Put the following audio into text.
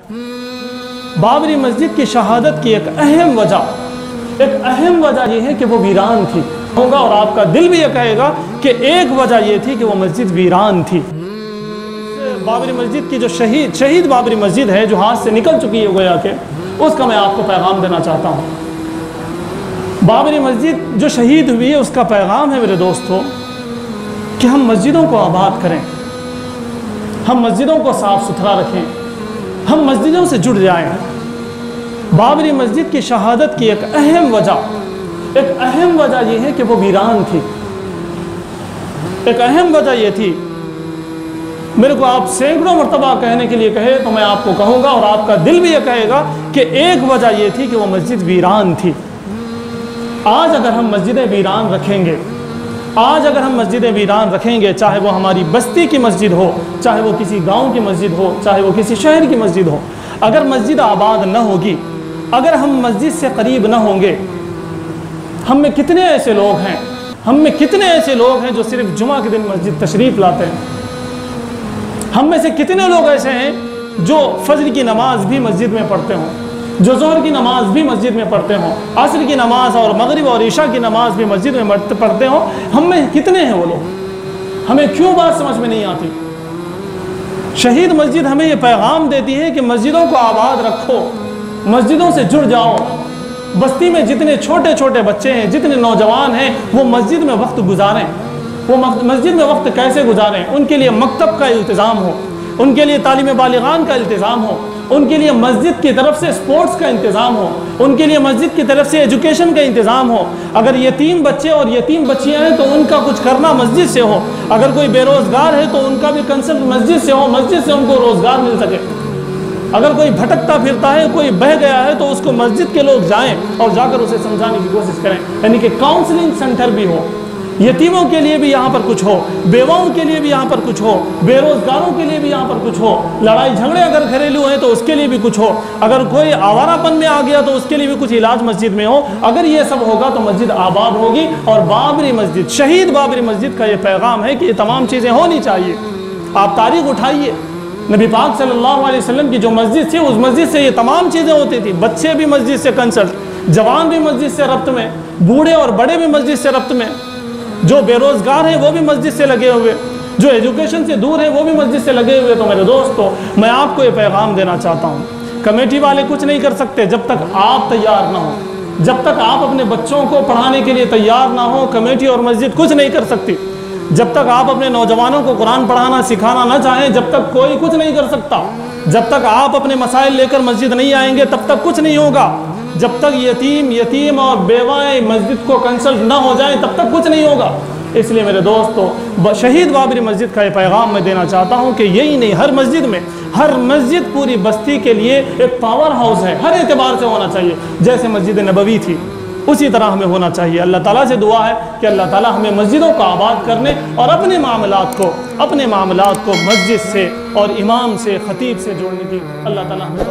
بابری مسجد کی شہادت کی ایک اہم وجہ یہ ہے کہ وہ ویران تھی ہوگا، اور آپ کا دل بھی یہ کہے گا کہ ایک وجہ یہ تھی کہ وہ مسجد ویران تھی۔ بابری مسجد کی جو شہید بابری مسجد ہے جو ہاتھ سے نکل چکی ہے گویا کہ، اس کا میں آپ کو پیغام دینا چاہتا ہوں۔ بابری مسجد جو شہید ہوئی ہے اس کا پیغام ہے میرے دوستو کہ ہم مسجدوں کو آباد کریں، ہم مسجدوں کو صاف ستھرا رکھیں، ہم مسجدوں سے جڑ جائیں۔ بابری مسجد کی شہادت کی ایک اہم وجہ یہ ہے کہ وہ ویران تھی۔ ایک اہم وجہ یہ تھی، میرے کو آپ سینکڑوں مرتبہ کہنے کے لیے کہے تو میں آپ کو کہوں گا، اور آپ کا دل بھی یہ کہے گا کہ ایک وجہ یہ تھی کہ وہ مسجد ویران تھی۔ آج اگر ہم مسجدیں ویران رکھیں گے، چاہے وہ ہماری بستی کی مسجد ہو، چاہے وہ کسی گاؤں کی مسجد ہو، چاہے وہ کسی شہر کی مسجد ہو، اگر مسجد آباد نہ ہوگی، اگر ہم مسجد سے قریب نہ ہوں گے، ہم میں کتنے ایسے لوگ ہیں جو صرف جمعہ کے دن مسجد تشریف لاتے ہیں؟ ہم میں سے کتنے لوگ ایسے ہیں جو فجر کی نماز بھی مسجد میں پڑھتے ہوں، جو ظہر کی نماز بھی مسجد میں پڑھتے ہوں، عصر کی نماز اور مغرب اور عشاء کی نماز بھی مسجد میں پڑھتے ہوں؟ ہم میں کتنے ہیں وہ لوگ؟ ہمیں کیوں بات سمجھ میں نہیں آتی؟ شہید مسجد ہمیں یہ پیغام دیتی ہے کہ مسجدوں کو آباد رکھو، مسجدوں سے جڑ جاؤ۔ بستی میں جتنے چھوٹے چھوٹے بچے ہیں، جتنے نوجوان ہیں، وہ مسجد میں وقت گزاریں۔ وہ مسجد میں وقت کیسے گزاریں؟ ان کے لیے مکتب کا التزام ہو، ان کے لیے تعلیم بالغان کا التزام ہو، ان کے لیے مسجد کی طرف سے سپورٹس کا انتظام ہو، ان کے لیے مسجد کی طرف سے ایجوکیشن کا انتظام ہو۔ اگر یتیم بچے اور یتیم بچیاں ہیں تو ان کا کچھ کرنا مسجد سے ہو۔ اگر کوئی بے روزگار ہے تو ان کا بھی کنسلٹ مسجد سے ہو، مسجد سے ان کو روزگار مل سکے۔ اگر کوئی بھٹکتا پھرتا ہے، کوئی بہہ گیا ہے، تو اس کو مسجد کے لوگ جائیں اور جا کر اسے سمجھانے کی کوشش کریں، یعنی کہ کاؤنسلنگ سینٹر بھی ہو، یتیموں کے لیے بھی یہاں پر کچھ ہو، بیواؤں کے لیے بھی یہاں پر کچھ ہو، بے روزگاروں کے لیے بھی یہاں پر کچھ ہو، لڑائی جھگڑے اگر گھریلو ہیں تو اس کے لیے بھی کچھ ہو، اگر کوئی آوارہ پن میں آ گیا تو اس کے لیے بھی کچھ علاج مسجد میں ہو۔ اگر یہ سب ہوگا تو مسجد آباد ہوگی۔ اور بابری مسجد، شہید بابری مسجد کا یہ پیغام ہے کہ یہ تمام چیزیں ہونی چاہیے۔ آپ تاریخ اٹھائیے، نبی پاک صلی اللہ علیہ وسلم کی جو مسجد تھی، اس مسجد سے یہ تمام چیزیں ہوتی تھی۔ بچے بھی مسجد سے کنسلٹ، جوان بھی مسجد سے ربط میں، بوڑھے اور بڑے بھی مسجد سے ربط میں، جو بے روزگار ہیں وہ بھی مسجد سے لگے ہوئے، جو ایجوکیشن سے دور ہیں وہ بھی مسجد سے لگے ہوئے۔ تو میرے دوستو، میں آپ کو یہ پیغام دینا چاہتا ہوں، کمیٹی والے کچھ نہیں کر سکتے جب تک آپ تیار نہ ہوں، جب تک آپ اپنے بچوں کو پڑھانے کے لیے تیار نہ ہوں، کمیٹی اور مسجد کچھ نہیں کر سکتی۔ جب تک آپ اپنے نوجوانوں کو قرآن پڑھانا سکھانا نہ چاہیں، جب تک کوئی کچھ نہیں کر سکتا۔ جب تک آپ اپنے مسائل لے کر مسجد نہیں آئیں گے تب تک کچھ نہیں ہوگا۔ جب تک یتیم اور بیوائیں مسجد کو کنسلٹ نہ ہو جائیں تب تک کچھ نہیں ہوگا۔ اس لیے میرے دوستو، شہید بابری مسجد کا یہ پیغام میں دینا چاہتا ہوں کہ یہی نہیں، ہر مسجد پوری بستی کے لیے ایک پاور ہاؤس ہے، ہر اعتبار سے ہونا چاہیے۔ جیسے مسجد نبوی تھی اسی طرح ہمیں ہونا چاہیے۔ اللہ تعالیٰ سے دعا ہے کہ اللہ تعالیٰ ہمیں مسجدوں کو آباد کرنے اور اپنے معاملات کو مسجد سے اور امام سے، خطیب سے جوڑنے کی اللہ تعالیٰ ہمیں